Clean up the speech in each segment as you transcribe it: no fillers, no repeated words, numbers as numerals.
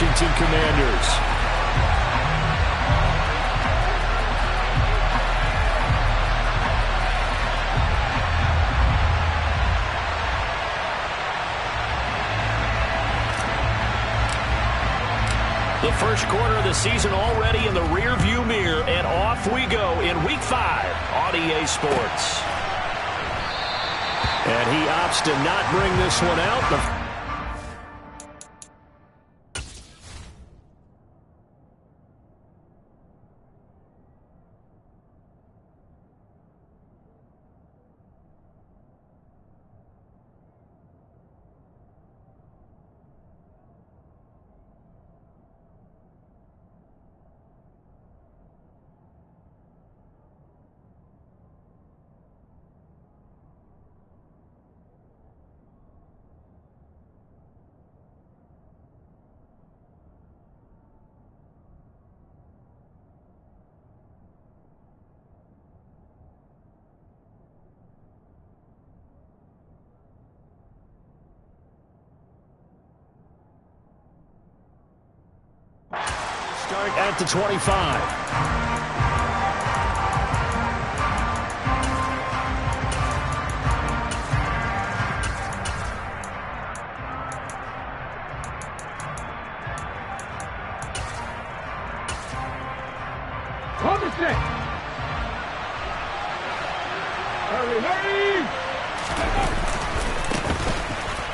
Washington Commanders. The first quarter of the season already in the rearview mirror, and off we go in Week 5 on EA Sports. And he opts to not bring this one out. Start at the 25.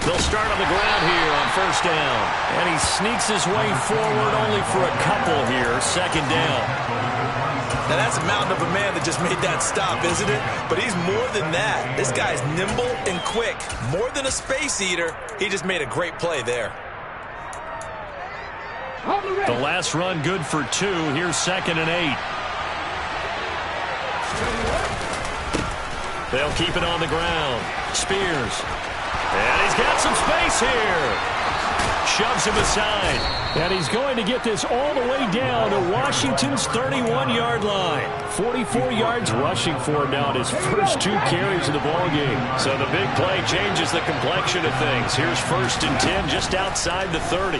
They'll start on the ground here on first down. And he sneaks his way forward only for a couple here. Second down. Now that's a mountain of a man that just made that stop, isn't it? But he's more than that. This guy's nimble and quick. More than a space eater. He just made a great play there. The last run good for 2. Here's 2nd and 8. They'll keep it on the ground. Spears. And he's got some space here. Shoves him aside. And he's going to get this all the way down to Washington's 31-yard line. 44 yards rushing for him now in his first 2 carries of the ballgame. So the big play changes the complexion of things. Here's 1st and 10 just outside the 30.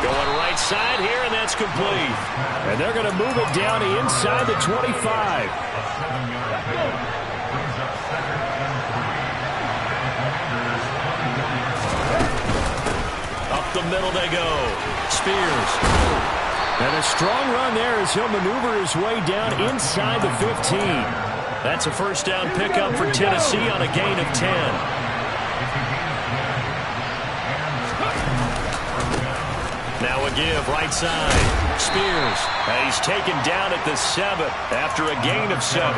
Going right side here, and that's complete. And they're going to move it down to inside the 25. The middle they go. Spears. And a strong run there as he'll maneuver his way down inside the 15. That's a first down pickup for Tennessee on a gain of 10. Now a give right side. Spears. And he's taken down at the 7 after a gain of 7.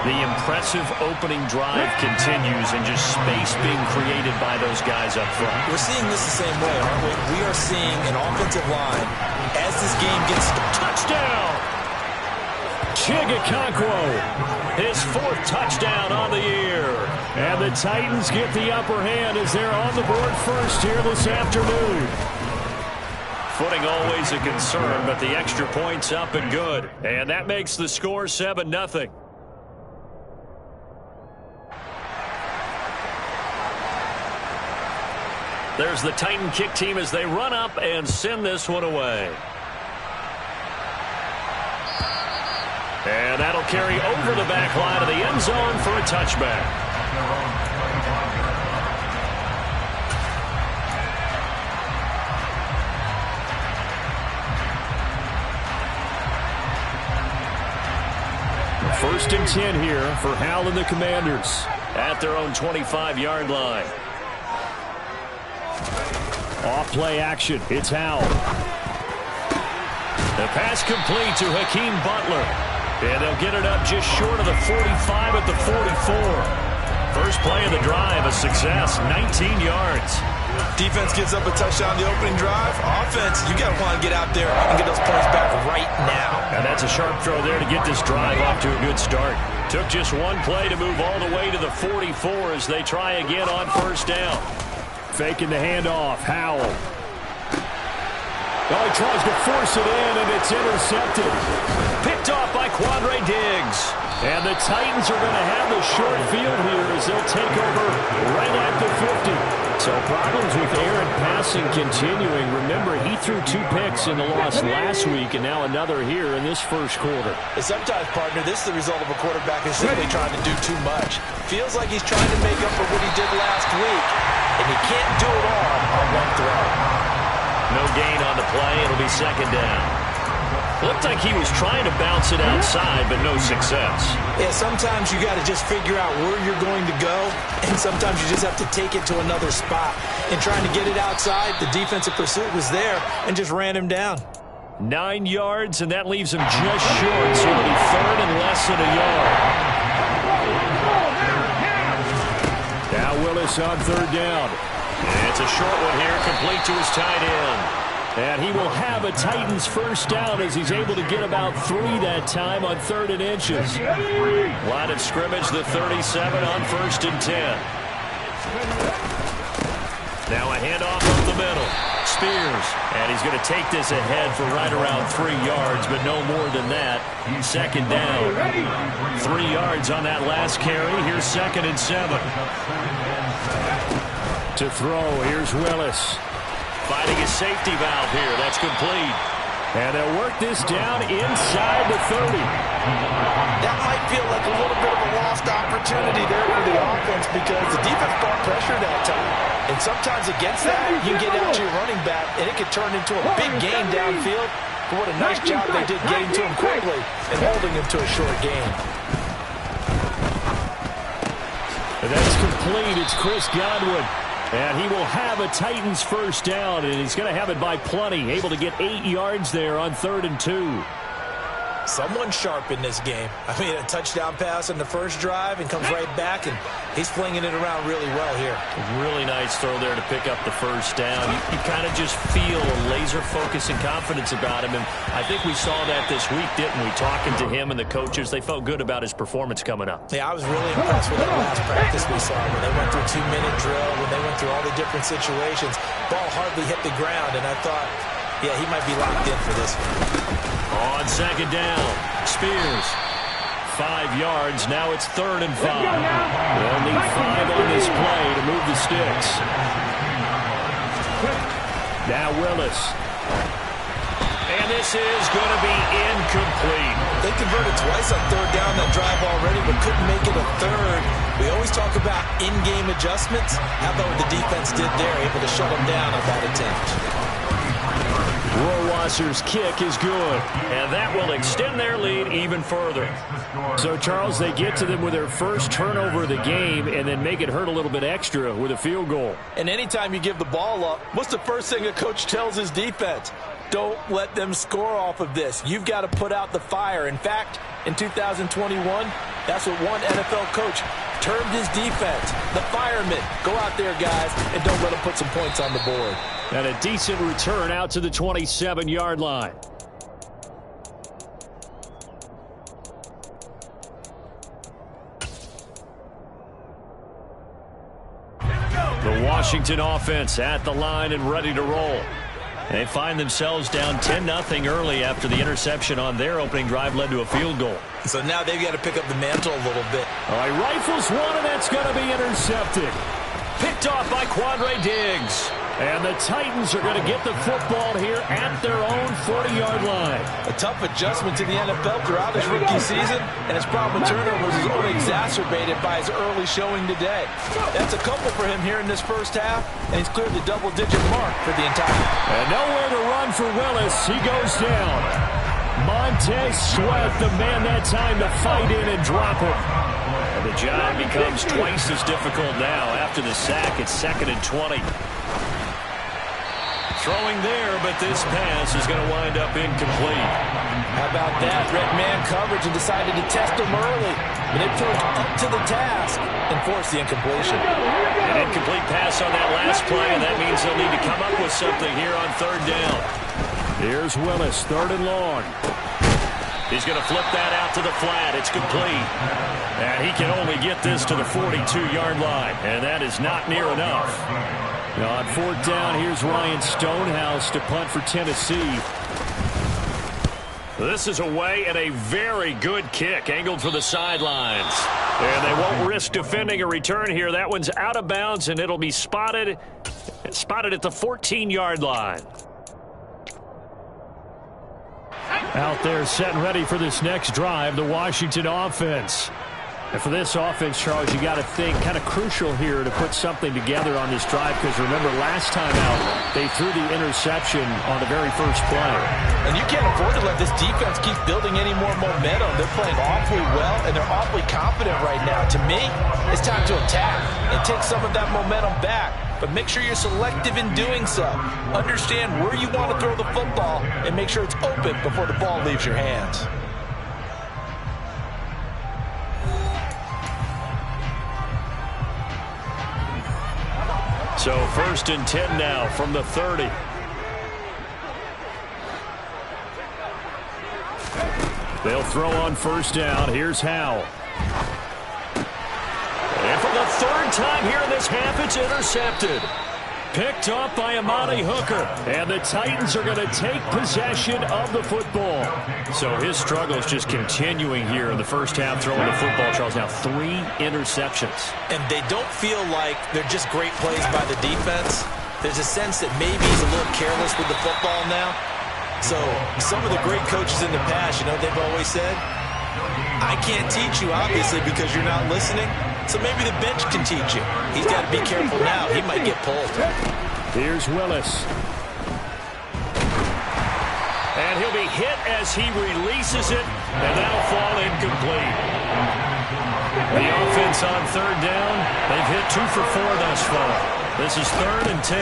The impressive opening drive continues, and just space being created by those guys up front. We're seeing this the same way, aren't we? We are seeing an offensive line as this game gets started. Touchdown! Chigakonkwo, his 4th touchdown on the year. And the Titans get the upper hand as they're on the board first here this afternoon. Footing always a concern, but the extra point's up and good. And that makes the score 7-0. There's the Titan kick team as they run up and send this one away. And that'll carry over the back line of the end zone for a touchback. First and 10 here for Howell and the Commanders at their own 25-yard line. Off-play action. It's Howell. The pass complete to Hakeem Butler. And they'll get it up just short of the 45 at the 44. First play of the drive, a success, 19 yards. Defense gets up a touchdown the opening drive. Offense, you got to want to get out there and get those points back right now. And that's a sharp throw there to get this drive off to a good start. Took just one play to move all the way to the 44 as they try again on first down. Faking the handoff, Howell. Oh, he tries to force it in, and it's intercepted. Picked off by Quandre Diggs. And the Titans are going to have the short field here as they'll take over right at the 50. So problems with errant passing continuing. Remember, he threw 2 picks in the loss last week, and now another here in this first quarter. And sometimes, partner, this is the result of a quarterback who's simply trying to do too much. Feels like he's trying to make up for what he did last week, and he can't do it all on one throw. No gain on the play. It'll be second down. Looked like he was trying to bounce it outside, but no success. Yeah, sometimes you got to just figure out where you're going to go, and sometimes you just have to take it to another spot. And trying to get it outside, the defensive pursuit was there and just ran him down. 9 yards, and that leaves him just short, so it'll be third and less than a yard. Now Willis on third down. And it's a short one here, complete to his tight end. And he will have a Titans first down as he's able to get about 3 that time on 3rd and inches. Line of scrimmage, the 37 on 1st and 10. Now a handoff up the middle. Spears. And he's going to take this ahead for right around 3 yards, but no more than that. Second down. 3 yards on that last carry. Here's 2nd and 7. To throw, here's Willis. Finding his safety valve here. That's complete. And they'll work this down inside the 30. That might feel like a little bit of a lost opportunity there for the offense because the defense brought pressure that time. And sometimes against that, you get out to your running back, and it could turn into a big gain downfield. But what a nice job they did getting to him quickly and holding him to a short gain. And that's complete. It's Chris Godwin. And he will have a Titans first down, and he's going to have it by plenty. Able to get 8 yards there on 3rd and 2. Someone sharp in this game. I mean, a touchdown pass in the first drive and comes right back, and he's flinging it around really well here. Really nice throw there to pick up the first down. You kind of just feel a laser focus and confidence about him, and I think we saw that this week, didn't we? Talking to him and the coaches, they felt good about his performance coming up. Yeah, I was really impressed with that last practice we saw when they went through 2-minute drill, when they went through all the different situations. Ball hardly hit the ground, and I thought, yeah, he might be locked in for this one. On second down, Spears. 5 yards. Now it's 3rd and 5. They'll need 5 on this play to move the sticks. Now Willis. And this is going to be incomplete. They converted twice on 3rd down that drive already, but couldn't make it a 3rd. We always talk about in-game adjustments. How about what the defense did there, able to shut them down on that attempt. Rohrwasser's kick is good, and that will extend their lead even further. So, Charles, they get to them with their first turnover of the game and then make it hurt a little bit extra with a field goal. And anytime you give the ball up, what's the first thing a coach tells his defense? Don't let them score off of this. You've got to put out the fire. In fact, in 2021, that's what one NFL coach termed his defense. The firemen. Go out there, guys, and don't let them put some points on the board. And a decent return out to the 27-yard line. The Washington offense at the line and ready to roll. They find themselves down 10-0 early after the interception on their opening drive led to a field goal. So now they've got to pick up the mantle a little bit. All right, rifles one, and that's going to be intercepted. Picked off by Quandre Diggs. And the Titans are going to get the football here at their own 40-yard line. A tough adjustment to the NFL throughout his rookie season, and his problem with turnovers is only exacerbated by his early showing today. That's a couple for him here in this first half, and he's cleared the double-digit mark for the entire. And nowhere to run for Willis. He goes down. Montez Sweat, the man that time to fight in and drop him. And the job becomes twice as difficult now. After the sack, it's 2nd and 20. Throwing there, but this pass is going to wind up incomplete. How about that? Red man coverage and decided to test him early. But it proved up to the task and forced the incompletion. An incomplete pass on that last play, and that means they'll need to come up with something here on 3rd down. Here's Willis, 3rd and long. He's going to flip that out to the flat. It's complete. And he can only get this to the 42-yard line, and that is not near enough. Now on 4th down, here's Ryan Stonehouse to punt for Tennessee. This is away and a very good kick angled for the sidelines. And they won't risk defending a return here. That one's out of bounds, and it'll be spotted at the 14-yard line. Out there set and ready for this next drive, the Washington offense. And for this offense, Charles, you got to think kind of crucial here to put something together on this drive, because remember last time out they threw the interception on the very first play. And you can't afford to let this defense keep building any more momentum. They're playing awfully well, and they're awfully confident right now. To me, it's time to attack and take some of that momentum back. But make sure you're selective in doing so. Understand where you want to throw the football and make sure it's open before the ball leaves your hands. So 1st and 10 now from the 30. They'll throw on 1st down. Here's Howell. And for the 3rd time here in this half, it's intercepted. Picked off by Amani Hooker. And the Titans are going to take possession of the football. So his struggle is just continuing here in the first half, throwing the football. Charles, now 3 interceptions. And they don't feel like they're just great plays by the defense. There's a sense that maybe he's a little careless with the football now. So some of the great coaches in the past, you know what they've always said? I can't teach you, obviously, because you're not listening. So maybe the bench can teach you. He's got to be careful now. He might get pulled. Here's Willis. And he'll be hit as he releases it, and that'll fall incomplete. The offense on 3rd down. They've hit 2 for 4 thus far. This is 3rd and 10.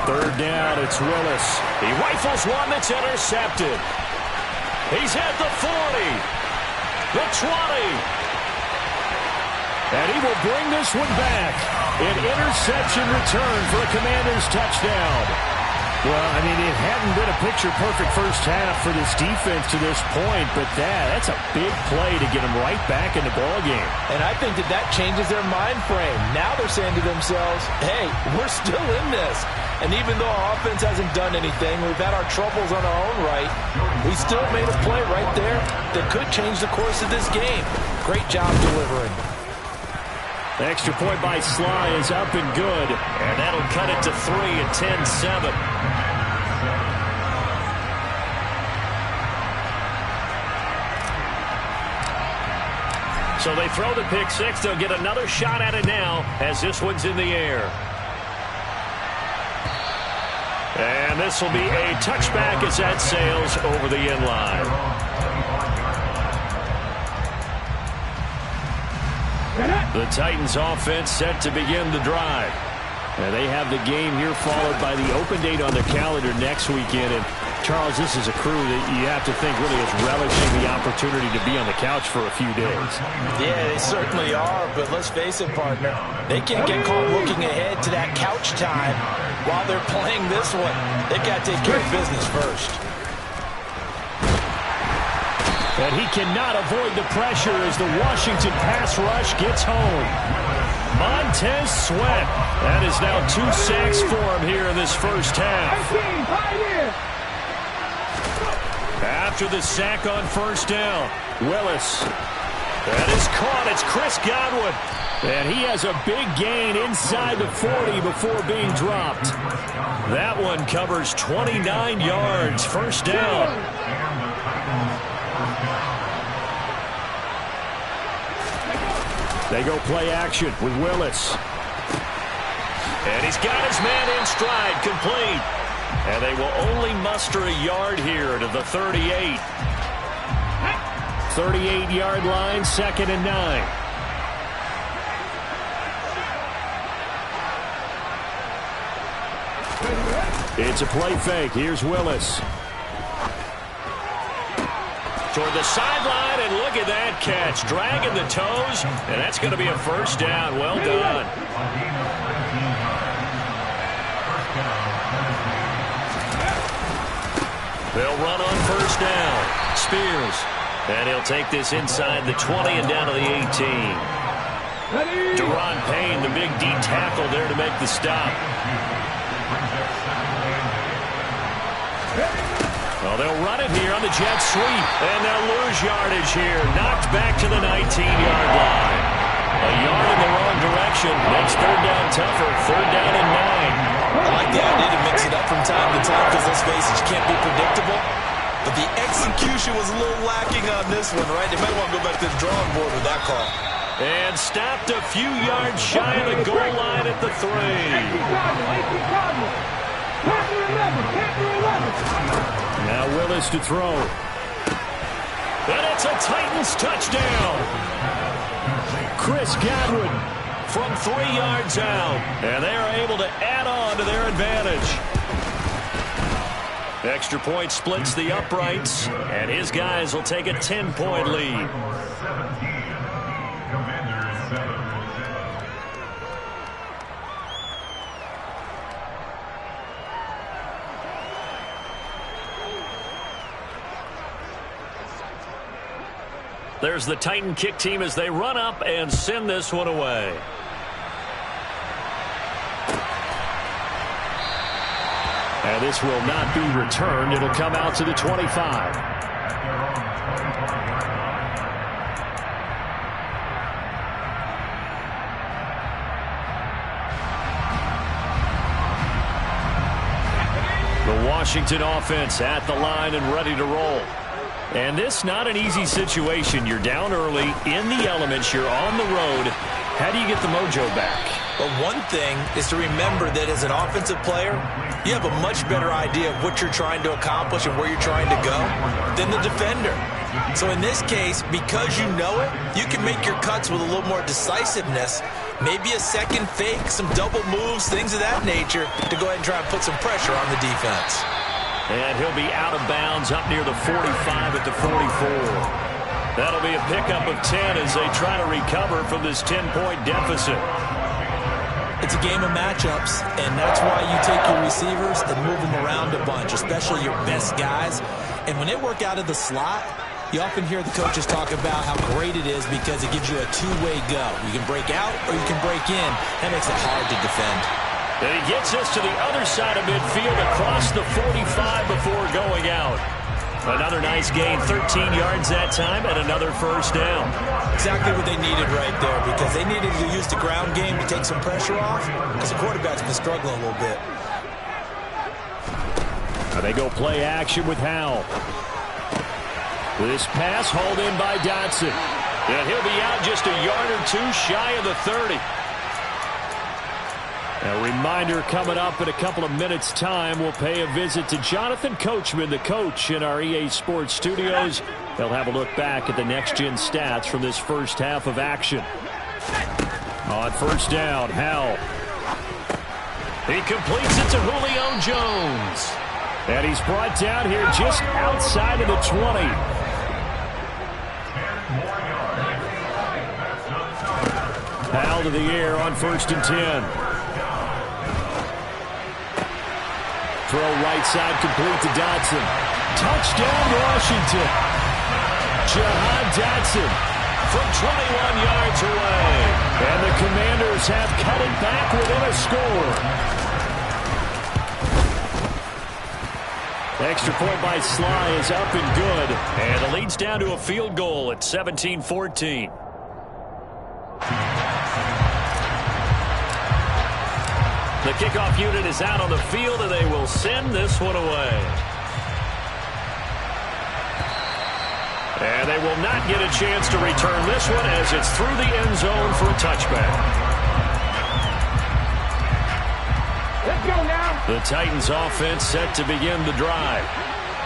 3rd down, it's Willis. He rifles one that's intercepted. He's at the 40, the 20. And he will bring this one back. An interception return for a Commanders touchdown. Well, I mean, it hadn't been a picture-perfect first half for this defense to this point, but that's a big play to get them right back in the ballgame. And I think that changes their mind frame. Now they're saying to themselves, hey, we're still in this. And even though our offense hasn't done anything, we've had our troubles on our own right, we still made a play right there that could change the course of this game. Great job delivering. The extra point by Sly is up and good. And that'll cut it to 3 at 10-7. So they throw the pick six. They'll get another shot at it now as this one's in the air. And this will be a touchback as that sails over the end line. The Titans offense set to begin the drive. And they have the game here followed by the open date on their calendar next weekend. And Charles, this is a crew that you have to think really is relishing the opportunity to be on the couch for a few days. Yeah, they certainly are. But let's face it, partner, they can't get caught looking ahead to that couch time while they're playing this one. They've got to take care of business first. And he cannot avoid the pressure as the Washington pass rush gets home. Montez Sweat. That is now 2 sacks for him here in this first half. After the sack on 1st down, Willis. That is caught. It's Chris Godwin. And he has a big gain inside the 40 before being dropped. That one covers 29 yards. 1st down. They go play action with Willis. And he's got his man in stride, complete. And they will only muster a yard here to the 38. 38-yard line, 2nd and 9. It's a play fake. Here's Willis. Toward the sideline, and look at that catch. Dragging the toes, and that's going to be a 1st down. Well done. They'll run on 1st down. Spears. And he'll take this inside the 20 and down to the 18. Deron Payne, the big D tackle there to make the stop. Well, they'll run it here on the jet sweep, and they'll lose yardage here. Knocked back to the 19-yard line. A yard in the wrong direction. Makes third down tougher. Third down and 9. I like the idea to mix it up from time to time because, let's face it, you can't be predictable. But the execution was a little lacking on this one, right? They might want to go back to the drawing board with that call. And stopped a few yards shy of the goal line at the 3. Now Willis to throw. And it's a Titans touchdown. Chris Godwin from 3 yards out. And they are able to add on to their advantage. Extra point splits the uprights. And his guys will take a 10-point lead. There's the Titan kick team as they run up and send this one away. And this will not be returned. It'll come out to the 25. The Washington offense at the line and ready to roll. And this not an easy situation. You're down early, in the elements, you're on the road. How do you get the mojo back? Well, one thing is to remember that as an offensive player, you have a much better idea of what you're trying to accomplish and where you're trying to go than the defender. So in this case, because you know it, you can make your cuts with a little more decisiveness, maybe a second fake, some double moves, things of that nature, to go ahead and try and put some pressure on the defense. And he'll be out of bounds up near the 45 at the 44. That'll be a pickup of 10 as they try to recover from this 10-point deficit. It's a game of matchups, and that's why you take your receivers and move them around a bunch, especially your best guys. And when they work out of the slot, you often hear the coaches talk about how great it is because it gives you a two-way go. You can break out or you can break in. That makes it hard to defend. And he gets us to the other side of midfield across the 45 before going out. Another nice gain, 13 yards that time, and another first down. Exactly what they needed right there because they needed to use the ground game to take some pressure off because the quarterback's been struggling a little bit. Now they go play action with Howell. This pass hauled in by Dotson. And he'll be out just a yard or two shy of the 30. A reminder coming up in a couple of minutes' time. We'll pay a visit to Jonathan Coachman, the coach in our EA Sports studios. They'll have a look back at the next-gen stats from this first half of action. On first down, Howell. He completes it to Julio Jones. And he's brought down here just outside of the 20. Howell to the air on first and 10. Throw right side complete to Dotson. Touchdown, Washington. Jahan Dotson from 21 yards away. And the Commanders have cut it back within a score. Extra point by Sly is up and good. And it leads down to a field goal at 17-14. The kickoff unit is out on the field, and they will send this one away. And they will not get a chance to return this one as it's through the end zone for a touchback. Let's go now. The Titans offense set to begin the drive.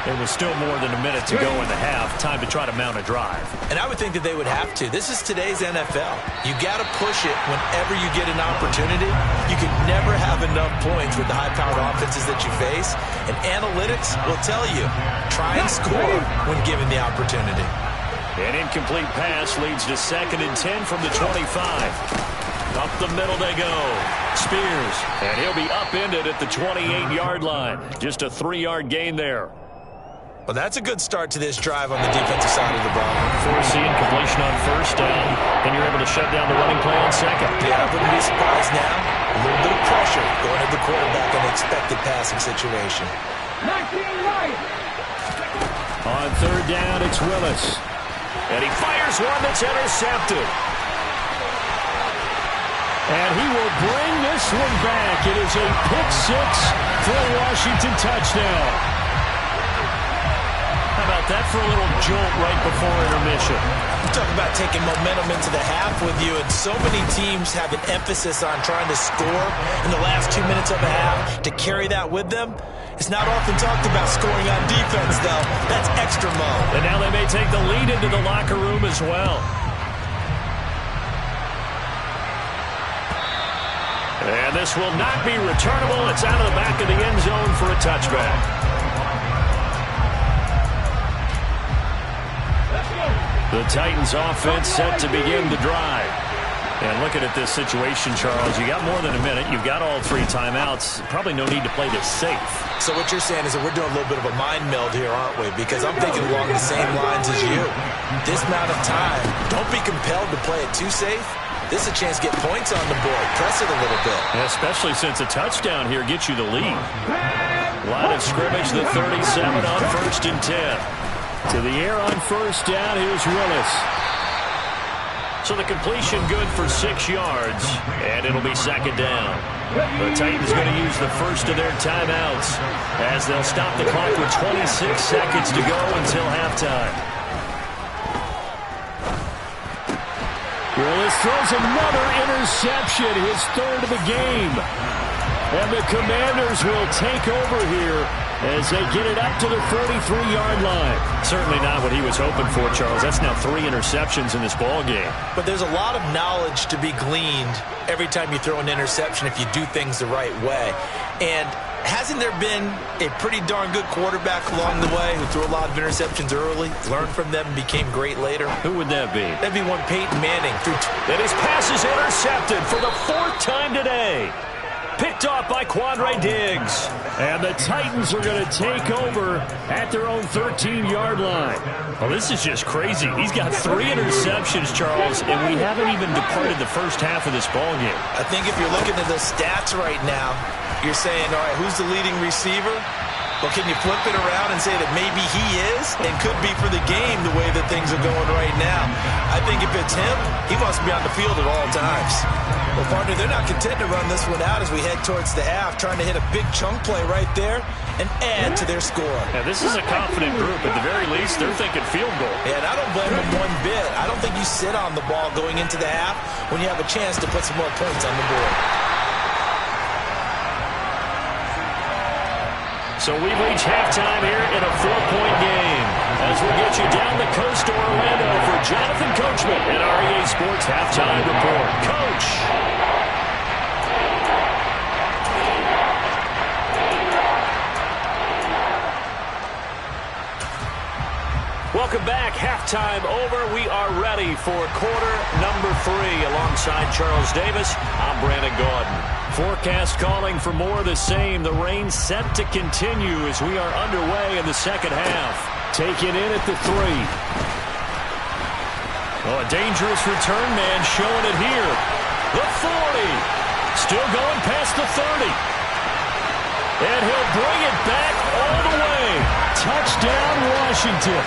There was still more than a minute to go in the half. Time to try to mount a drive. And I would think that they would have to. This is today's NFL. You got to push it whenever you get an opportunity. You can never have enough points with the high-powered offenses that you face. And analytics will tell you, try and score when given the opportunity. An incomplete pass leads to 2nd and 10 from the 25. Up the middle they go. Spears. And he'll be upended at the 28-yard line. Just a 3-yard gain there. Well, that's a good start to this drive on the defensive side of the ball. Forcing completion on first down. Then you're able to shut down the running play on second. Yeah, I wouldn't be surprised now. A little bit of pressure going at the quarterback in an expected passing situation. On third down, it's Willis. And he fires one that's intercepted. And he will bring this one back. It is a pick six for a Washington touchdown. How about that for a little jolt right before intermission? You talk about taking momentum into the half with you, and so many teams have an emphasis on trying to score in the last 2 minutes of a half. To carry that with them, it's not often talked about scoring on defense, though. That's extra mode. And now they may take the lead into the locker room as well. And this will not be returnable. It's out of the back of the end zone for a touchback. The Titans offense set to begin the drive. And looking at this situation, Charles, you got more than a minute. You've got all 3 timeouts. Probably no need to play this safe. So what you're saying is that we're doing a little bit of a mind meld here, aren't we? Because I'm thinking along the same lines as you. This amount of time, don't be compelled to play it too safe. This is a chance to get points on the board. Press it a little bit. Yeah, especially since a touchdown here gets you the lead. Line of scrimmage, the 37 on 1st and 10. To the air on 1st down, here's Willis. So the completion good for 6 yards, and it'll be 2nd down. The Titans going to use the first of their timeouts as they'll stop the clock with 26 seconds to go until halftime. Willis throws another interception, his 3rd of the game. And the Commanders will take over here as they get it up to the 43-yard line. Certainly not what he was hoping for, Charles. That's now 3 interceptions in this ball game. But there's a lot of knowledge to be gleaned every time you throw an interception if you do things the right way. And hasn't there been a pretty darn good quarterback along the way who threw a lot of interceptions early, learned from them, and became great later? Who would that be? That'd be one Peyton Manning. And his pass is intercepted for the 4th time today. Picked off by Quandre Diggs. And the Titans are going to take over at their own 13-yard line. Well, this is just crazy. He's got 3 interceptions, Charles, and we haven't even departed the first half of this ballgame. I think if you're looking at the stats right now, you're saying, all right, who's the leading receiver? Well, can you flip it around and say that maybe he is and could be for the game the way that things are going right now? I think if it's him, he wants to be on the field at all times. Well, partner, they're not content to run this one out as we head towards the half, trying to hit a big chunk play right there and add to their score. Now, this is a confident group. At the very least, they're thinking field goal. Yeah, and I don't blame them one bit. I don't think you sit on the ball going into the half when you have a chance to put some more points on the board. So we've reached halftime here in a 4-point game. As we get you down the coast to Orlando for Jonathan Coachman at our EA Sports Halftime Report. Coach. Welcome back. Halftime over. We are ready for quarter number 3. Alongside Charles Davis, I'm Brandon Gaudin. Forecast calling for more of the same. The rain set to continue as we are underway in the second half. Taken in at the 3. Oh, a dangerous return man showing it here. The 40. Still going past the 30. And he'll bring it back all the way. Touchdown, Washington.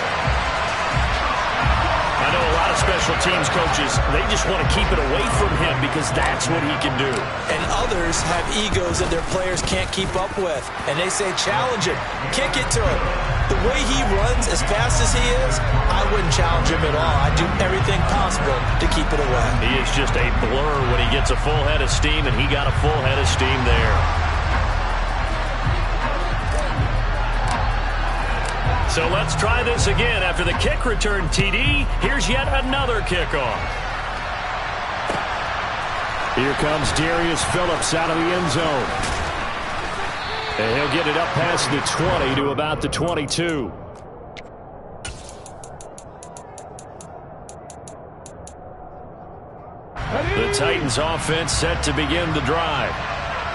I know a lot of special teams coaches, they just want to keep it away from him because that's what he can do. And others have egos that their players can't keep up with. And they say, challenge him, kick it to him. The way he runs as fast as he is, I wouldn't challenge him at all. I'd do everything possible to keep it away. He is just a blur when he gets a full head of steam, and he got a full head of steam there. So let's try this again. After the kick return TD, here's yet another kickoff. Here comes Darius Phillips out of the end zone. And he'll get it up past the 20 to about the 22. The Titans offense set to begin the drive.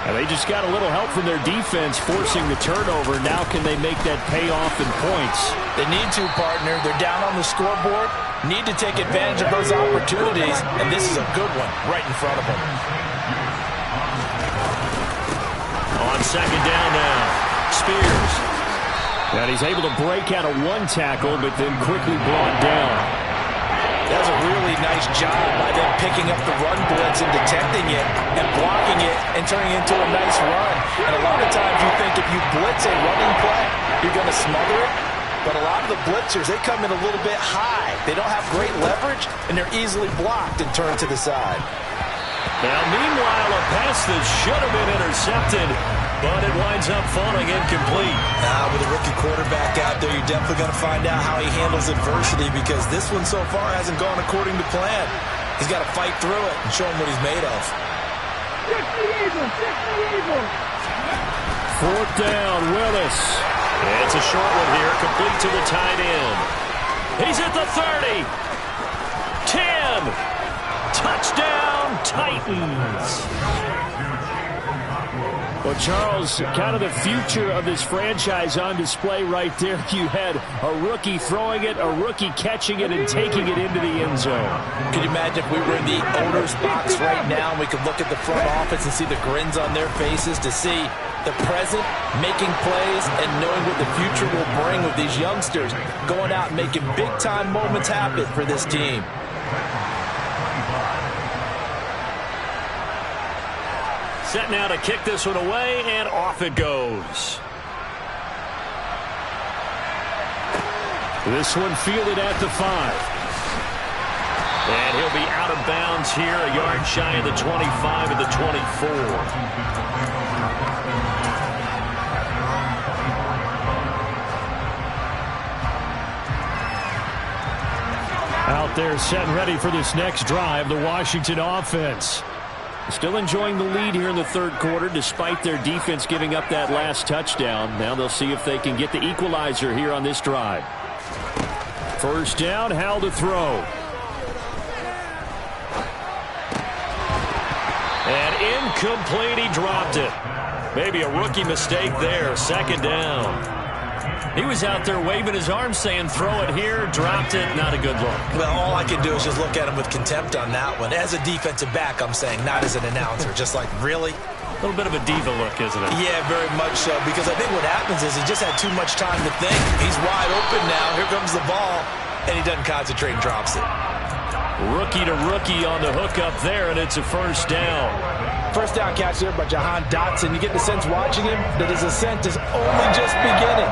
And they just got a little help from their defense forcing the turnover. Now can they make that pay off in points? They need to, partner. They're down on the scoreboard. Need to take advantage of those opportunities. And this is a good one right in front of them. second down now. Spears. And he's able to break out of one tackle, but then quickly brought down. That's a really nice job by them picking up the run blitz and detecting it and blocking it and turning it into a nice run. And a lot of times you think if you blitz a running play, you're going to smother it. But a lot of the blitzers, they come in a little bit high. They don't have great leverage, and they're easily blocked and turned to the side. Now, meanwhile, a pass that should have been intercepted, but it winds up falling incomplete. With a rookie quarterback out there, you're definitely going to find out how he handles adversity, because this one so far hasn't gone according to plan. He's got to fight through it and show him what he's made of. Fourth down, Willis. It's a short one here, complete to the tight end. He's at the 30. 10. Touchdown, Titans. Well, Charles, kind of the future of this franchise on display right there. You had a rookie throwing it, a rookie catching it, and taking it into the end zone. Can you imagine if we were in the owner's box right now and we could look at the front office and see the grins on their faces, to see the present making plays and knowing what the future will bring with these youngsters going out and making big-time moments happen for this team. Set now to kick this one away, and off it goes. This one fielded at the 5. And he'll be out of bounds here, a yard shy of the 25 at the 24. Out there set and ready for this next drive, the Washington offense. Still enjoying the lead here in the third quarter, despite their defense giving up that last touchdown. Now they'll see if they can get the equalizer here on this drive. First down, Howell to throw. And incomplete, he dropped it. Maybe a rookie mistake there, second down. He was out there waving his arms saying, throw it here, dropped it, not a good look. Well, all I can do is just look at him with contempt on that one. As a defensive back, I'm saying, not as an announcer. Just like, really? A little bit of a diva look, isn't it? Yeah, very much so, because I think what happens is he just had too much time to think. He's wide open now. Here comes the ball, and he doesn't concentrate and drops it. Rookie to rookie on the hook up there, and it's a first down. First down catch there by Jahan Dotson. You get the sense watching him that his ascent is only just beginning.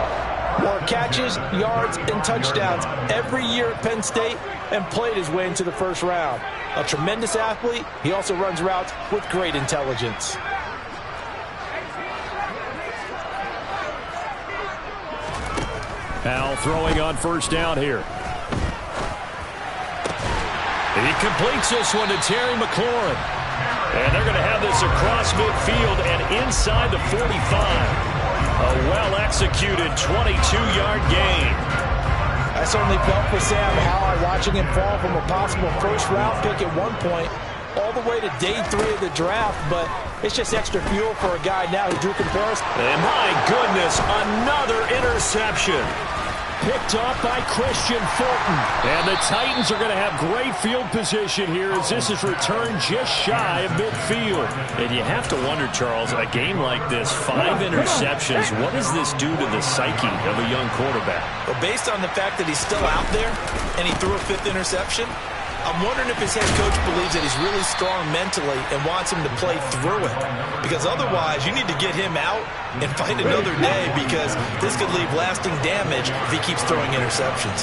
More catches, yards, and touchdowns every year at Penn State, and played his way into the first round. A tremendous athlete. He also runs routes with great intelligence. Howell throwing on first down here. He completes this one to Terry McLaurin. And they're going to have this across midfield and inside the 45. A well-executed 22-yard gain. I certainly felt for Sam Howell watching him fall from a possible first-round pick at one point all the way to day 3 of the draft, but it's just extra fuel for a guy now who drew comparison. And my goodness, another interception. Picked off by Christian Fulton. And the Titans are going to have great field position here as this is returned just shy of midfield. And you have to wonder, Charles, a game like this, 5 interceptions, what does this do to the psyche of a young quarterback? Well, based on the fact that he's still out there and he threw a 5th interception, I'm wondering if his head coach believes that he's really strong mentally and wants him to play through it. Because otherwise, you need to get him out and fight another day, because this could leave lasting damage if he keeps throwing interceptions.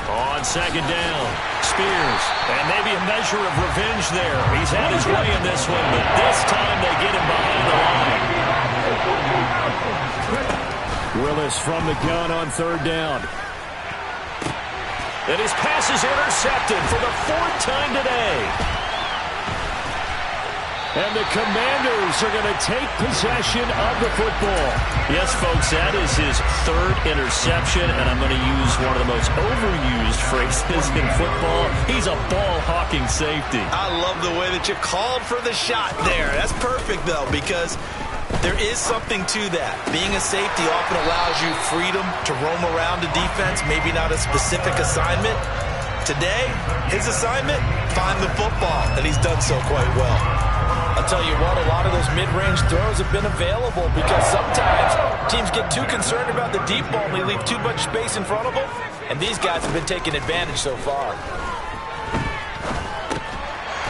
On second down, Spears. And maybe a measure of revenge there. He's had his way in this one, but this time they get him behind the line. Willis from the gun on third down. And his pass is intercepted for the 4th time today. And the Commanders are going to take possession of the football. Yes, folks, that is his 3rd interception, and I'm going to use one of the most overused phrases in football. He's a ball-hawking safety. I love the way that you called for the shot there. That's perfect, though, because there is something to that. Being a safety often allows you freedom to roam around the defense, maybe not a specific assignment. Today, his assignment, find the football, and he's done so quite well. I'll tell you what, a lot of those mid-range throws have been available because sometimes teams get too concerned about the deep ball and they leave too much space in front of them, and these guys have been taking advantage so far.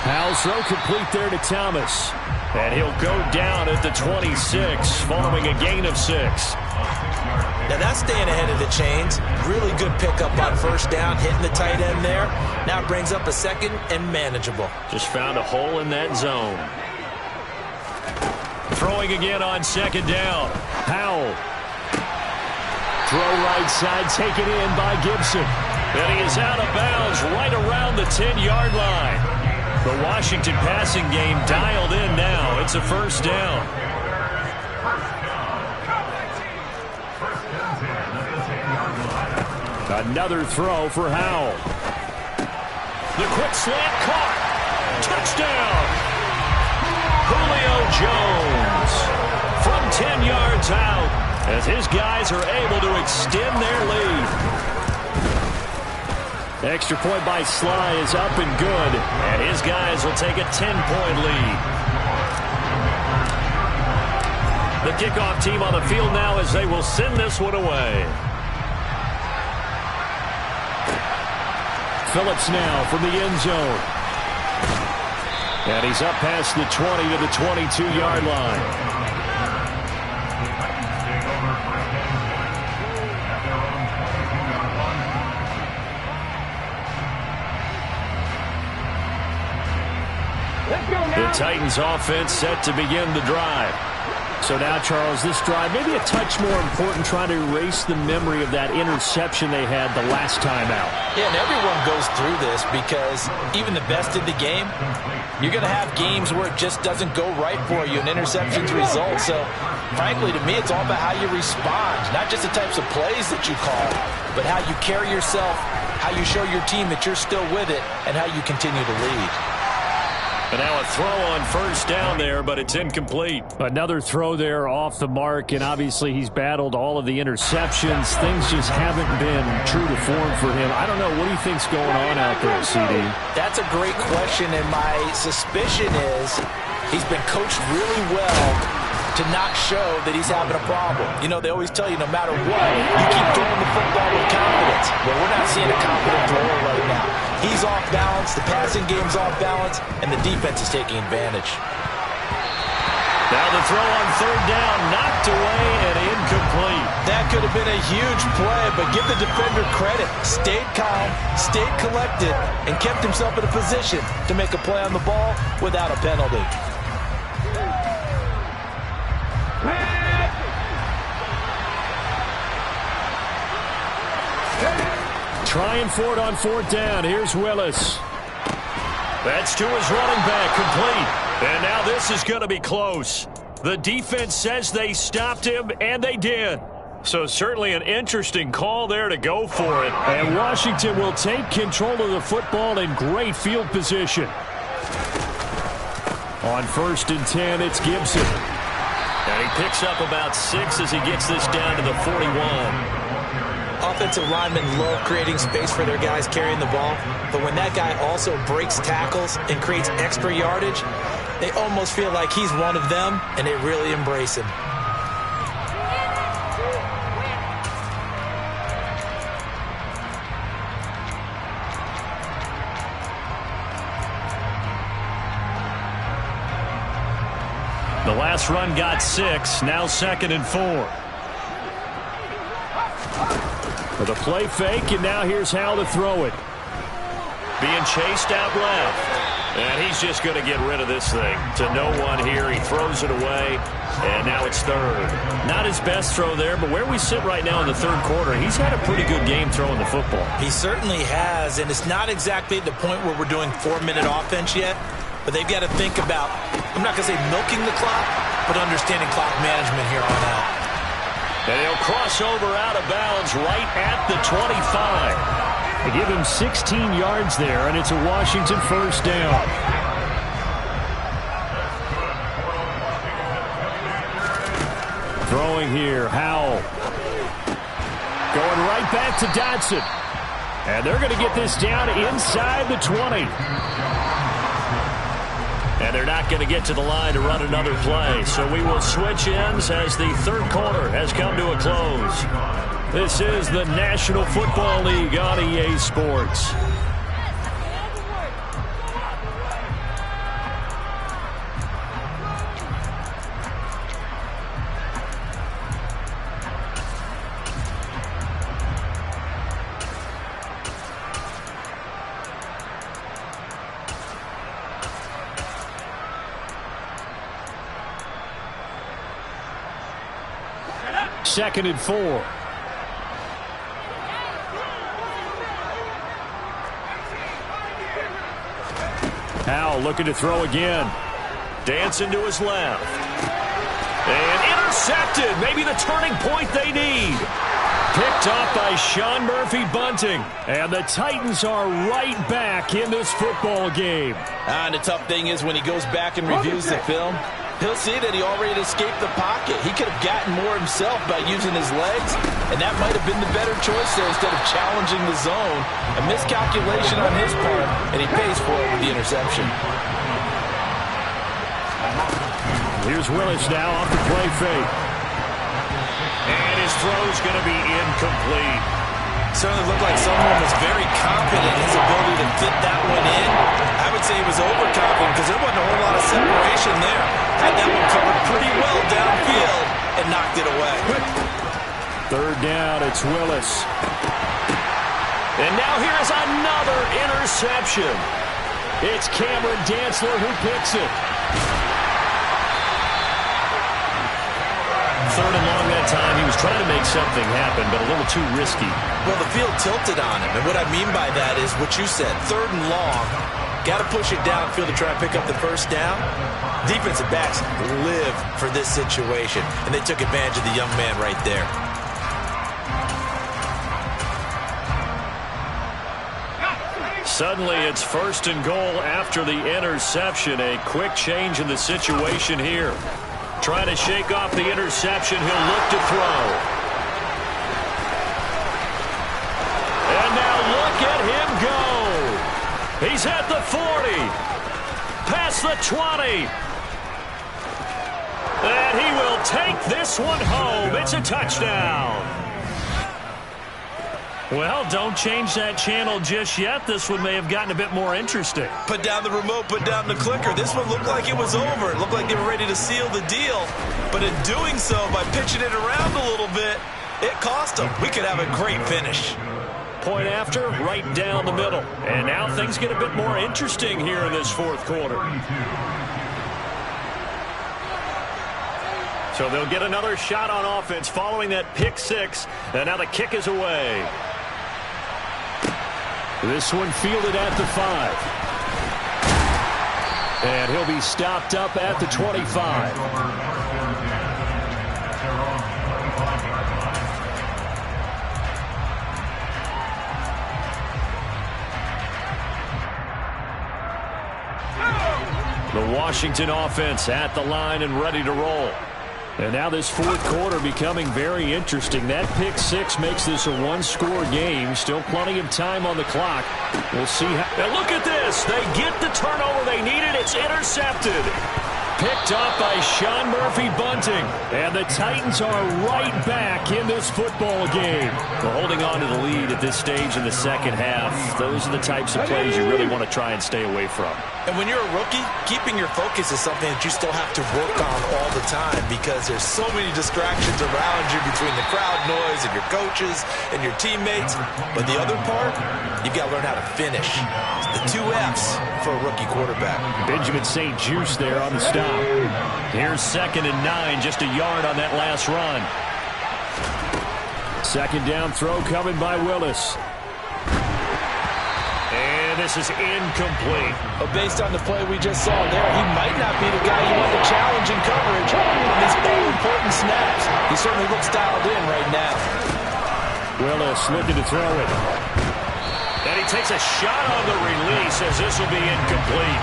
Howell throw complete there to Thomas. And he'll go down at the 26 following a gain of 6. Now that's staying ahead of the chains. Really good pickup on first down, hitting the tight end there. Now brings up a second and manageable. Just found a hole in that zone. Throwing again on second down. Howell. Throw right side, taken in by Gibson. And he is out of bounds right around the 10-yard line. The Washington passing game dialed in now. It's a first down. Another throw for Howell. The quick slant caught. Touchdown. Julio Jones from 10 yards out as his guys are able to extend their lead. Extra point by Sly is up and good, and his guys will take a 10-point lead. The kickoff team on the field now as they will send this one away. Phillips now from the end zone. And he's up past the 20 to the 22-yard line. The Titans offense set to begin the drive. So now, Charles, this drive maybe a touch more important, trying to erase the memory of that interception they had the last time out. Yeah, and everyone goes through this because even the best in the game, you're going to have games where it just doesn't go right for you and interceptions result. So, frankly, to me, it's all about how you respond, not just the types of plays that you call, but how you carry yourself, how you show your team that you're still with it, and how you continue to lead. And now a throw on first down there, but it's incomplete. Another throw there off the mark, and obviously he's battled all of the interceptions. Things just haven't been true to form for him. I don't know. What do you think's going on out there, CD? That's a great question, and my suspicion is he's been coached really well to not show that he's having a problem. You know, they always tell you no matter what, you keep throwing the football with confidence. Well, we're not seeing a confident thrower right now. He's off balance, the passing game's off balance, and the defense is taking advantage. Now the throw on third down, knocked away and incomplete. That could have been a huge play, but give the defender credit. Stayed calm, stayed collected, and kept himself in a position to make a play on the ball without a penalty. Trying for it on fourth down. Here's Willis. That's to his running back, complete. And now this is going to be close. The defense says they stopped him, and they did. So certainly an interesting call there to go for it. And Washington will take control of the football in great field position. On 1st and 10, it's Gibson. And he picks up about 6 as he gets this down to the 41. Offensive linemen love creating space for their guys carrying the ball, but when that guy also breaks tackles and creates extra yardage, they almost feel like he's one of them, and they really embrace him. The last run got 6, now 2nd and 4. For the play fake, and now here's how to throw it. Being chased out left. And he's just going to get rid of this thing. To no one here, he throws it away, and now it's third. Not his best throw there, but where we sit right now in the third quarter, he's had a pretty good game throwing the football. He certainly has, and it's not exactly the point where we're doing 4-minute offense yet, but they've got to think about, I'm not going to say milking the clock, but understanding clock management here on out. And he'll cross over out of bounds right at the 25. They give him 16 yards there, and it's a Washington first down. Throwing here, Howell. Going right back to Dotson. And they're going to get this down inside the 20. they're not going to get to the line to run another play. So we will switch ends as the third quarter has come to a close. This is the National Football League on EA Sports. Second and 4. Howell looking to throw again. Dancing to his left. And intercepted. Maybe the turning point they need. Picked off by Sean Murphy-Bunting. And the Titans are right back in this football game. And the tough thing is when he goes back and reviews the film, he'll see that he already escaped the pocket. He could have gotten more himself by using his legs, and that might have been the better choice there instead of challenging the zone. A miscalculation on his part, and he pays for it with the interception. Here's Willis now off the play fake. And his throw's going to be incomplete. Certainly looked like someone was very confident in his ability to fit that one in. I would say he was overconfident because there wasn't a whole lot of separation there. Had that one covered pretty well downfield and knocked it away. Third down, it's Willis. And now here's another interception. It's Cameron Dantzler who picks it. Third and long that time. He was trying to make something happen, but a little too risky. Well, the field tilted on him, and what I mean by that is what you said, third and long. Got to push it downfield to try and pick up the first down. Defensive backs live for this situation, and they took advantage of the young man right there. Suddenly, it's first and goal after the interception. A quick change in the situation here. Trying to shake off the interception. He'll look to throw. And now look at him go. He's at the 40. Past the 20. And he will take this one home. It's a touchdown. Well, don't change that channel just yet. This one may have gotten a bit more interesting. Put down the remote, put down the clicker. This one looked like it was over. It looked like they were ready to seal the deal. But in doing so, by pitching it around a little bit, it cost them. We could have a great finish. Point after, right down the middle. And now things get a bit more interesting here in this fourth quarter. So they'll get another shot on offense following that pick six. And now the kick is away. This one fielded at the 5. And he'll be stopped up at the 25. The Washington offense at the line and ready to roll. And now this fourth quarter becoming very interesting. That pick six makes this a one-score game. Still plenty of time on the clock. We'll see how. And look at this. They get the turnover they needed. It's intercepted. Picked off by Sean Murphy-Bunting. And the Titans are right back in this football game. Well, holding on to the lead at this stage in the second half, those are the types of plays you really want to try and stay away from. And when you're a rookie, keeping your focus is something that you still have to work on all the time because there's so many distractions around you between the crowd noise and your coaches and your teammates. But the other part, you've got to learn how to finish. It's the 2 F's for a rookie quarterback. Benjamin St. Juste there on the stop. Here's 2nd and 9, just a yard on that last run. Second down throw coming by Willis. And this is incomplete. But based on the play we just saw there, he might not be the guy you want to challenge in coverage on these all-important snaps. He certainly looks dialed in right now. Willis looking to throw it. And he takes a shot on the release as this will be incomplete.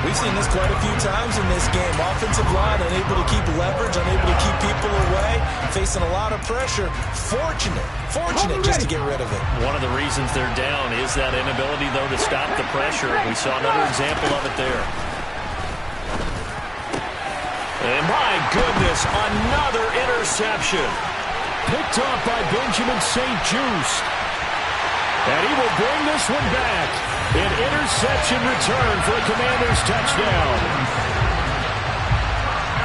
We've seen this quite a few times in this game. Offensive line unable to keep leverage, unable to keep people away, facing a lot of pressure. Fortunate just to get rid of it. One of the reasons they're down is that inability, though, to stop the pressure. We saw another example of it there. Another interception. Picked off by Benjamin St-Juste. And he will bring this one back. An interception return for a Commanders touchdown.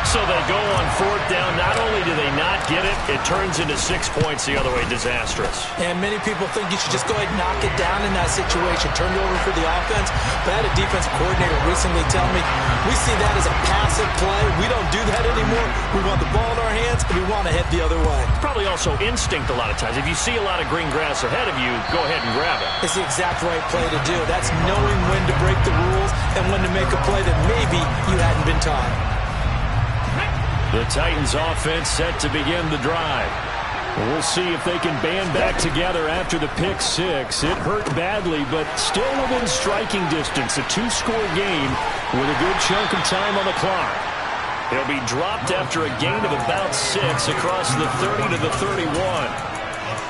So they go on fourth down. Not only do they not get it, it turns into 6 points the other way. Disastrous. And many people think you should just go ahead and knock it down in that situation. Turn it over for the offense. But I had a defensive coordinator recently tell me, we see that as a passive play. We don't do that anymore. We want the ball in our hands, and we want to head the other way. Probably also instinct a lot of times. If you see a lot of green grass ahead of you, go ahead and grab it. It's the exact right play to do. That's knowing when to break the rules and when to make a play that maybe you hadn't been taught. The Titans offense set to begin the drive. We'll see if they can band back together after the pick six. It hurt badly, but still within striking distance. A two-score game with a good chunk of time on the clock. He'll be dropped after a gain of about 6 across the 30 to the 31.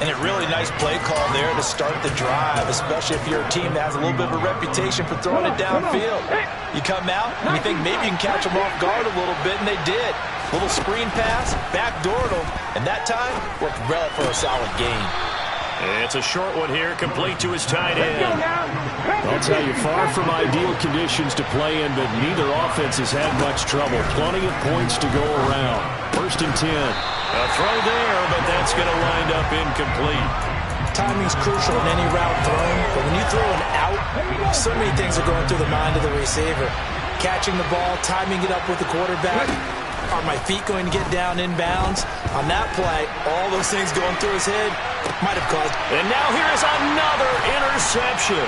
And a really nice play call there to start the drive, especially if you're a team that has a little bit of a reputation for throwing it downfield. You come out and you think maybe you can catch them off guard a little bit, and they did. Little screen pass, backdoored them, and that time worked well for a solid gain. It's a short one here, complete to his tight end. I'll tell you, far from ideal conditions to play in, but neither offense has had much trouble. Plenty of points to go around. 1st and 10. A throw there, but that's going to wind up incomplete. Timing's crucial in any route thrown, but when you throw an out, so many things are going through the mind of the receiver. Catching the ball, timing it up with the quarterback. Are my feet going to get down inbounds? On that play, all those things going through his head might have caused. And now here is another interception.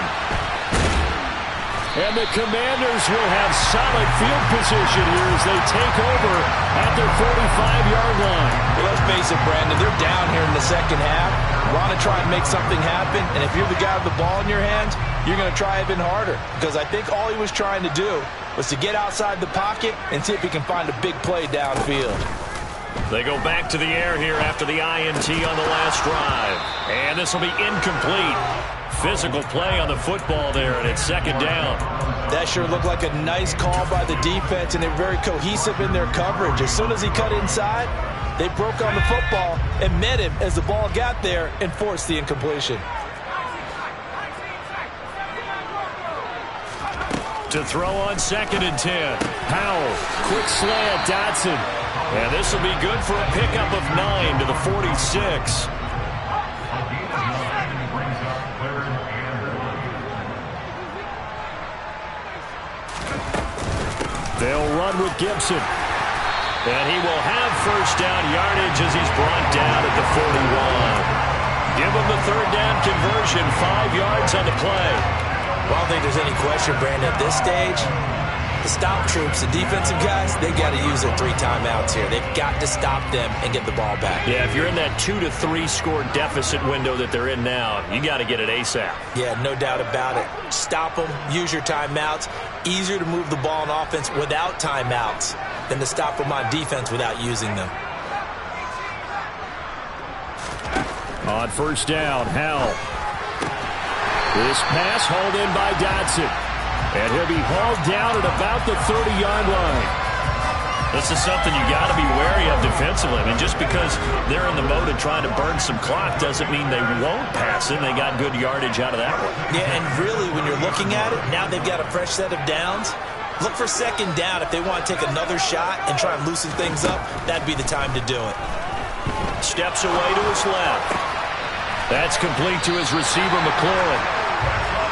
And the Commanders will have solid field position here as they take over at their 45-yard line. Well, let's face it, Brandon, they're down here in the second half. Want to try and make something happen, and if you're the guy with the ball in your hands, you're going to try even harder, because I think all he was trying to do was to get outside the pocket and see if he can find a big play downfield. They go back to the air here after the INT on the last drive. And this will be incomplete. Physical play on the football there, and it's 2nd down. That sure looked like a nice call by the defense, and they're very cohesive in their coverage. As soon as he cut inside, they broke on the football and met him as the ball got there and forced the incompletion. To throw on 2nd and 10. Powell, quick slant, Dotson. And this will be good for a pickup of 9 to the 46. They'll run with Gibson. And he will have 1st down yardage as he's brought down at the 41. Give him the 3rd down conversion, 5 yards on the play. Well, I don't think there's any question, Brandon, at this stage, the stop troops, the defensive guys, they got to use their 3 timeouts here. They've got to stop them and get the ball back. Yeah, if you're in that 2 to 3 score deficit window that they're in now, you got to get it ASAP. Yeah, no doubt about it. Stop them, use your timeouts. Easier to move the ball on offense without timeouts than to stop them on defense without using them. On 1st down, Howell. This pass hauled in by Dotson. And he'll be hauled down at about the 30-yard line. This is something you got to be wary of defensively. I mean, just because they're in the mode of trying to burn some clock doesn't mean they won't pass it. They got good yardage out of that one. Yeah, and really, when you're looking at it, now they've got a fresh set of downs. Look for 2nd down if they want to take another shot and try and loosen things up. That'd be the time to do it. Steps away to his left. That's complete to his receiver, McLaurin.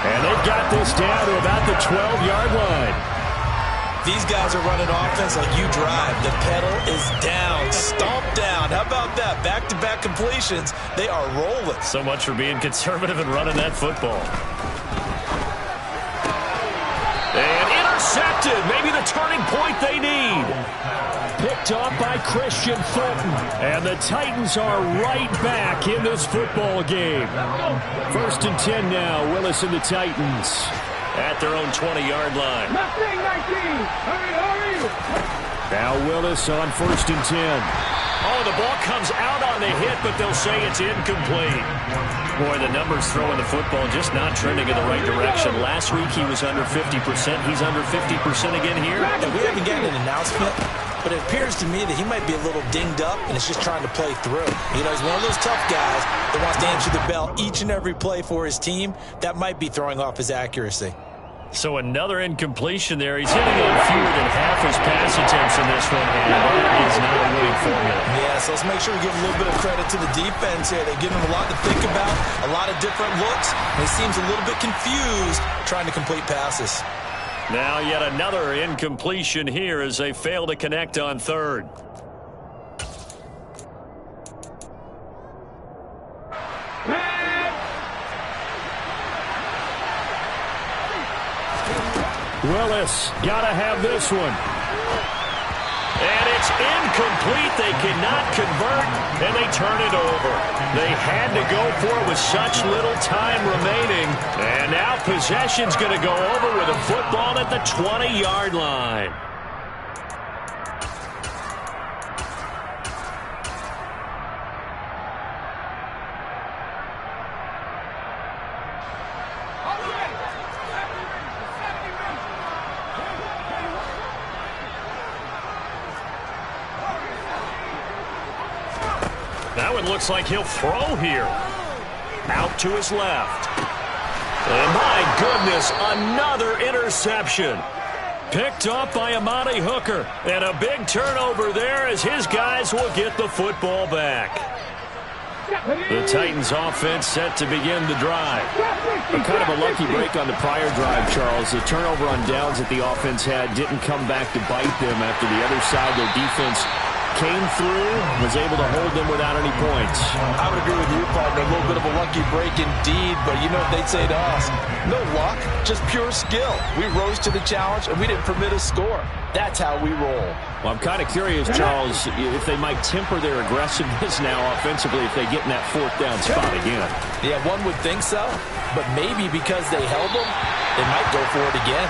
And they've got this down to about the 12-yard line. These guys are running offense like you drive. The pedal is down, stomped down. How about that? Back-to-back completions. They are rolling. So much for being conservative and running that football. And intercepted. Maybe the turning point they need. Picked off by Christian Fulton. And the Titans are right back in this football game. 1st and 10 now. Willis and the Titans at their own 20-yard line. Now Willis on 1st and 10. Oh, the ball comes out on the hit, but they'll say it's incomplete. Boy, the numbers throwing the football just not trending in the right direction. Last week he was under 50%. He's under 50% again here. And we haven't gotten an announcement but it appears to me that he might be a little dinged up and is just trying to play through. You know, he's one of those tough guys that wants to answer the bell each and every play for his team. That might be throwing off his accuracy. So another incompletion there. He's hitting on fewer than half his pass attempts in this one, and that is not a winning formula. Yeah, so let's make sure we give a little bit of credit to the defense here. They're giving him a lot to think about, a lot of different looks, and he seems a little bit confused trying to complete passes. Now yet another incompletion here as they fail to connect on third. Willis, gotta have this one. And it's incomplete. They cannot convert, and they turn it over. They had to go for it with such little time remaining. And now possession's going to go over with a football at the 20-yard line. That one looks like he'll throw here. Out to his left. And my goodness, another interception. Picked up by Amani Hooker. And a big turnover there as his guys will get the football back. The Titans offense set to begin the drive. Kind of a lucky break on the prior drive, Charles. The turnover on downs that the offense had didn't come back to bite them after the other side. Their defense came through, was able to hold them without any points. I would agree with you, partner. A little bit of a lucky break indeed, but you know what they'd say to us? No luck, just pure skill. We rose to the challenge, and we didn't permit a score. That's how we roll. Well, I'm kind of curious, Charles, if they might temper their aggressiveness now offensively if they get in that fourth down spot again. Yeah, one would think so, but maybe because they held them, they might go for it again.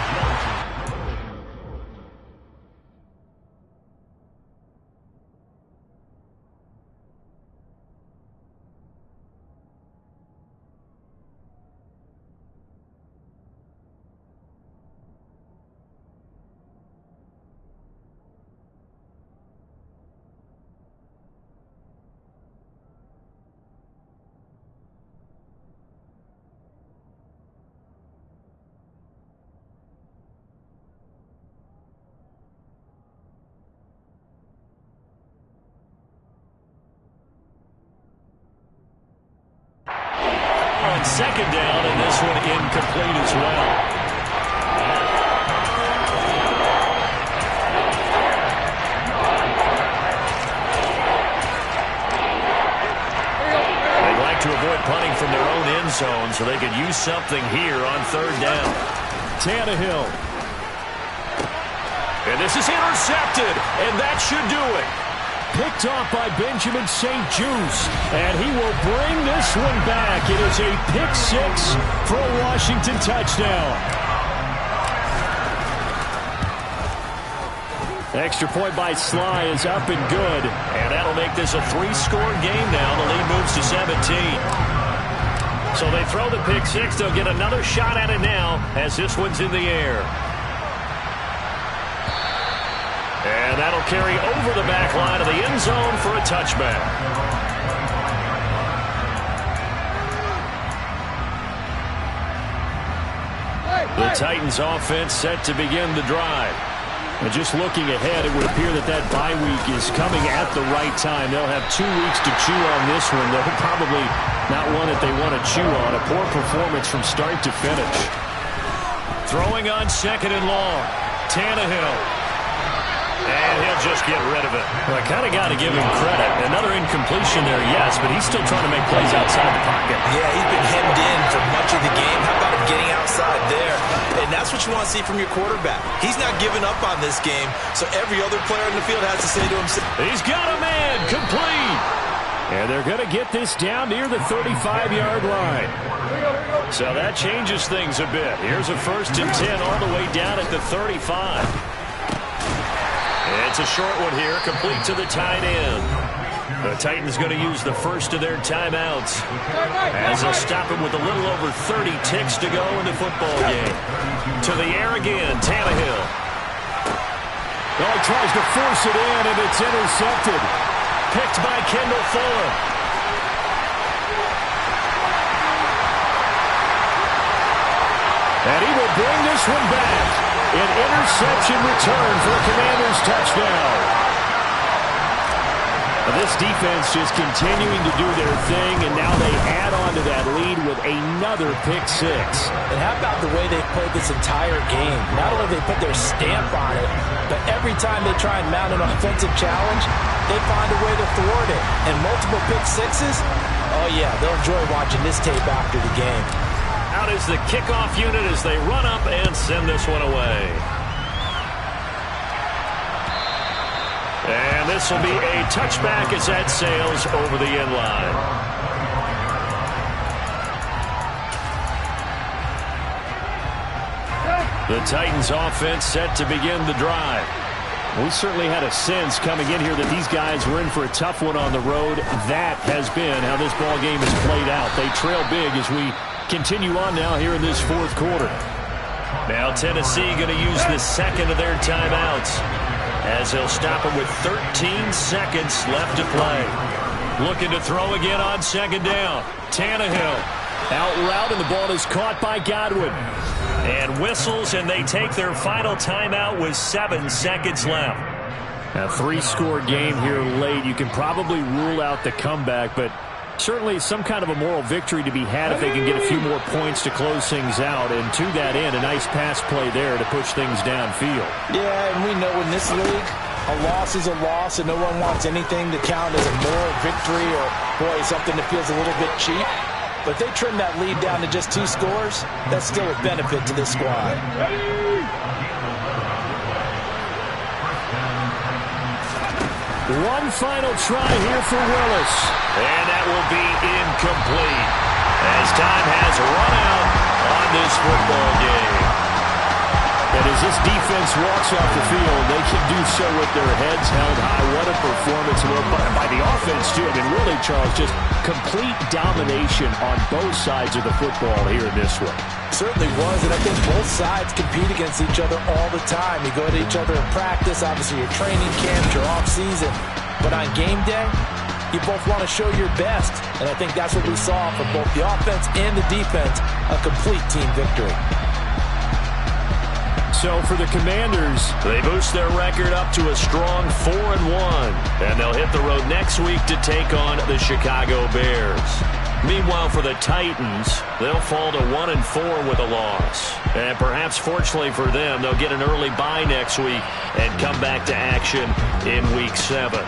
Second down, and this one incomplete as well. They'd like to avoid punting from their own end zone so they could use something here on third down. Tannehill. And this is intercepted, and that should do it. Picked off by Benjamin St-Juste, and he will bring this one back. It is a pick six for a Washington touchdown. Extra point by Sly is up and good, and that'll make this a three-score game now. The lead moves to 17. So they throw the pick six. They'll get another shot at it now as this one's in the air. And that'll carry over the back line of the end zone for a touchback. The Titans offense set to begin the drive. And just looking ahead, it would appear that that bye week is coming at the right time. They'll have 2 weeks to chew on this one. They're probably not one that they want to chew on. A poor performance from start to finish. Throwing on second and long. Tannehill. And he'll just get rid of it. Well, I kind of got to give him credit. Another incompletion there, yes, but he's still trying to make plays outside the pocket. Yeah, he's been hemmed in for much of the game. How about him getting outside there? And that's what you want to see from your quarterback. He's not giving up on this game, so every other player in the field has to say to himself, he's got a man, complete. And they're going to get this down near the 35-yard line. So that changes things a bit. Here's a 1st and 10 all the way down at the 35. It's a short one here, complete to the tight end. The Titans going to use the first of their timeouts as they'll stop him with a little over 30 ticks to go in the football game. To the air again, Tannehill. Oh, he tries to force it in, and it's intercepted. Picked by Kendall Fuller. And he will bring this one back. An interception return for a Commanders touchdown. This defense just continuing to do their thing, and now they add on to that lead with another pick six. And how about the way they played this entire game? Not only they put their stamp on it, but every time they try and mount an offensive challenge, they find a way to thwart it. And multiple pick sixes, oh yeah, they'll enjoy watching this tape after the game. Out is the kickoff unit as they run up and send this one away. And this will be a touchback as that sails over the end line. The Titans offense set to begin the drive. We certainly had a sense coming in here that these guys were in for a tough one on the road. That has been how this ball game has played out. They trail big as we continue on now here in this fourth quarter. Now Tennessee going to use the second of their timeouts, as they'll stop him with 13 seconds left to play. Looking to throw again on second down. Tannehill out route, and the ball is caught by Godwin. And whistles, and they take their final timeout with 7 seconds left. A 3-score game here late. You can probably rule out the comeback, but certainly some kind of a moral victory to be had if they can get a few more points to close things out. And to that end, a nice pass play there to push things downfield. Yeah, and we know in this league, a loss is a loss, and no one wants anything to count as a moral victory or, boy, something that feels a little bit cheap. But if they trim that lead down to just 2 scores, that's still a benefit to this squad. One final try here for Willis. And that will be incomplete, as time has run out on this football game. And as this defense walks off the field, they can do so with their heads held high. What a performance by the offense, too. I mean, really, Charles, just complete domination on both sides of the football here in this one. Certainly was, and I think both sides compete against each other all the time. You go to each other in practice, obviously your training camp, your off-season. But on game day, you both want to show your best. And I think that's what we saw from both the offense and the defense, a complete team victory. So for the Commanders, they boost their record up to a strong 4-1. And they'll hit the road next week to take on the Chicago Bears. Meanwhile, for the Titans, they'll fall to 1-4 with a loss. And perhaps fortunately for them, they'll get an early bye next week and come back to action in Week 7.